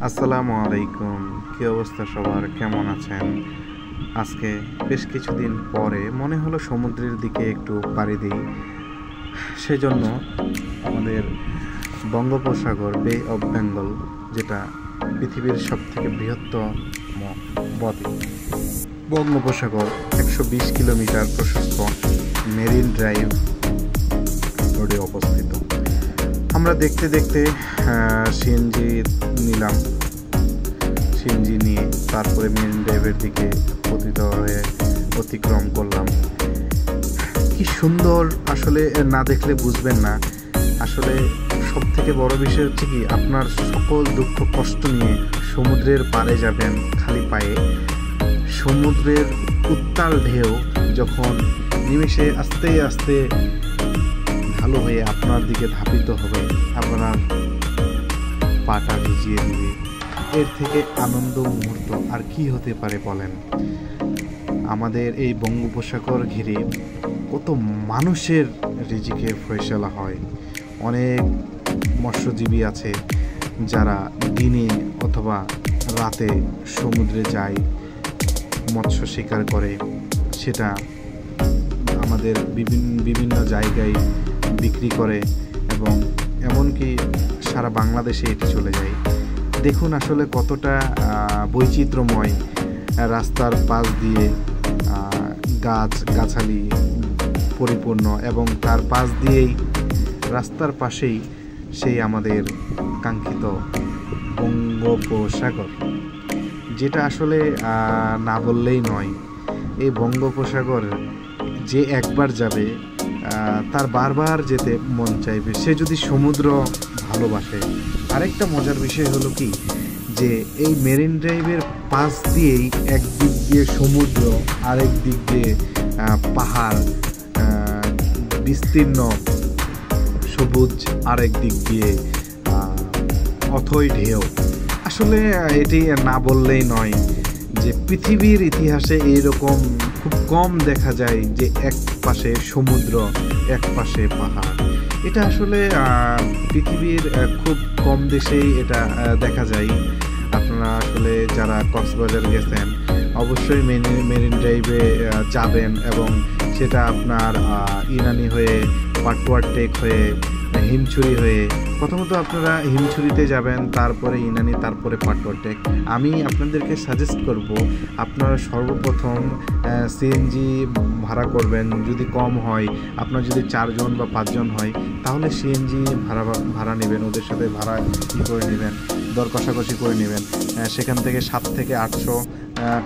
আসসালামু আলাইকুম। কি অবস্থা সবার, কেমন আছেন? আজকে বেশ কিছুদিন পরে মনে হলো সমুদ্রের দিকে একটু পাড়ি দিই। সেজন্য আমাদের বঙ্গোপসাগর, বে অফ বেঙ্গল, যেটা পৃথিবীর সবথেকে বৃহত্তম বদ্বীপ, বঙ্গোপসাগর 120 কিলোমিটার প্রশস্ত মেরিন ড্রাইভ রোডে অবস্থিত। আমরা দেখতে দেখতে সিএনজি নিলাম। সিএনজি নিয়ে তারপরে মেরিন ড্রাইভের দিকে অতিক্রম করলাম। কি সুন্দর, আসলে না দেখলে বুঝবেন না। আসলে সব থেকে বড় বিষয় হচ্ছে কি, আপনার সকল দুঃখ কষ্ট নিয়ে সমুদ্রের পাড়ে যাবেন খালি পায়ে। সমুদ্রের উত্তাল ঢেউ যখন নিমেষে আস্তে আস্তে ঢালু হয়ে আপনার দিকে ধাবিত হবে, আপনার পাটা ভিজিয়ে দিবে, এর থেকে আনন্দ মুহূর্ত আর কি হতে পারে বলেন? আমাদের এই বঙ্গোপসাগর ঘিরে কত মানুষের রিজিকের ফয়সালা হয়। অনেক মৎস্যজীবী আছে যারা দিনে অথবা রাতে সমুদ্রে যায়, মৎস্য শিকার করে, সেটা আমাদের বিভিন্ন জায়গায় বিক্রি করে এবং এমনকি সারা বাংলাদেশে এটি চলে যায়। দেখুন আসলে কতটা বৈচিত্র্যময়। রাস্তার পাশ দিয়ে গাছগাছালি পরিপূর্ণ এবং তার পাশ দিয়েই, রাস্তার পাশেই সেই আমাদের কাঙ্ক্ষিত বঙ্গোপসাগর, যেটা আসলে না বললেই নয়। এই বঙ্গোপসাগর যে একবার যাবে তার বারবার যেতে মন চাইবে, সে যদি সমুদ্র ভালোবাসে। আরেকটা মজার বিষয় হলো কি, যে এই মেরিন ড্রাইভের পাশ দিয়েই একদিক দিয়ে সমুদ্র, আরেক দিক দিয়ে পাহাড়, বিস্তীর্ণ সবুজ, আরেক দিক দিয়ে অথই ঢেউ। আসলে এটি না বললেই নয় যে পৃথিবীর ইতিহাসে এইরকম খুব কম দেখা যায় যে এক পাশে সমুদ্র, এক পাশে পাহাড়। এটা আসলে পৃথিবীর খুব কম দেশেই এটা দেখা যায়। আপনারা আসলে যারা কক্সবাজার গেছেন অবশ্যই মেরিন ড্রাইভে যাবেন এবং সেটা আপনার ইনানি হয়ে, পাটুয়ার টেক হয়ে, হিমছড়ি হয়ে, প্রথমত আপনারা হিমছড়িতে যাবেন, তারপরে ইনানি, তারপরে পাটুয়ার টেক। আমি আপনাদেরকে সাজেস্ট করব আপনারা সর্বপ্রথম সিএনজি ভাড়া করবেন। যদি কম হয়, আপনার যদি 4 জন বা 5 জন হয়, তাহলে সিএনজি ভাড়া নেবেন, ওদের সাথে ভাড়া করে নেবেন, দর কষাকষি করে নেবেন। সেখান থেকে 700 থেকে 800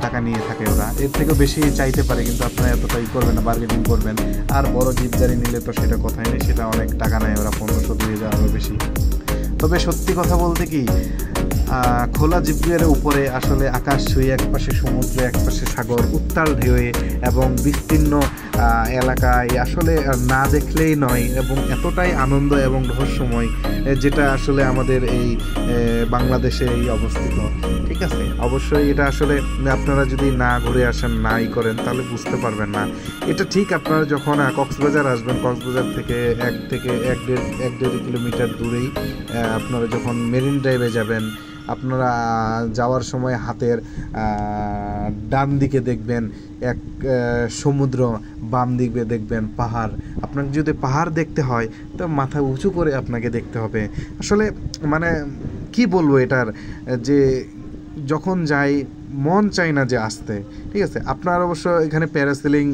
টাকা নিয়ে থাকে ওরা। এর থেকেও বেশি চাইতে পারে, কিন্তু আপনারা এতটাই করবেন না, বার্গেনিং করবেন। আর বড় জিপ গাড়ি নিলে তো সেটা কথাই নেই, সেটা অনেক টাকা নেয় ওরা, 1500-2000 আরও বেশি। তবে সত্যি কথা বলতে কি, খোলা জিপের উপরে আসলে আকাশ ছুঁয়ে, একপাশে সমুদ্র, একপাশে সাগর, উত্তাল ঢেউয়ে এবং বিস্তীর্ণ এলাকায় আসলে না দেখলেই নয়, এবং এতটাই আনন্দ এবং রহস্যময়, যেটা আসলে আমাদের এই বাংলাদেশে এই অবস্থিত। ঠিক আছে, অবশ্যই এটা আসলে আপনারা যদি না ঘুরে আসেন, নাই করেন, তাহলে বুঝতে পারবেন না। এটা ঠিক আপনারা যখন কক্সবাজার আসবেন, কক্সবাজার থেকে 1-1.5 কিলোমিটার দূরেই আপনারা যখন মেরিন ড্রাইভে যাবেন, আপনারা যাওয়ার সময় হাতের ডান দিকে দেখবেন এক সমুদ্র, বাম দিকে দেখবেন পাহাড়। আপনাকে যদি পাহাড় দেখতে হয় তো মাথা উঁচু করে আপনাকে দেখতে হবে। আসলে মানে কি বলবো, এটার যে যখন যাই মন চায় না যে আসতে। ঠিক আছে, আপনারা অবশ্য এখানে প্যারাসেলিং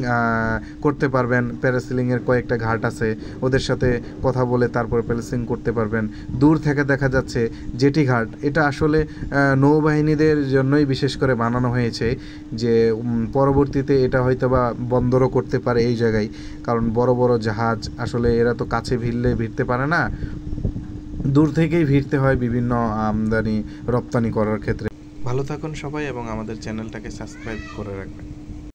করতে পারবেন। প্যারাসেলিংয়ের কয়েকটা ঘাট আছে, ওদের সাথে কথা বলে তারপর প্যারাসেলিং করতে পারবেন। দূর থেকে দেখা যাচ্ছে জেটি ঘাট। এটা আসলে নৌবাহিনীদের জন্যই বিশেষ করে বানানো হয়েছে, যে পরবর্তীতে এটা হয়তো বা বন্দরও করতে পারে এই জায়গায়, কারণ বড় বড় জাহাজ আসলে এরা তো কাছে ভিড়তে পারে না, দূর থেকেই ভিড়তে হয় বিভিন্ন আমদানি রপ্তানি করার ক্ষেত্রে। ভালো থাকুন সবাই এবং আমাদের চ্যানেলটাকে সাবস্ক্রাইব করে রাখবেন।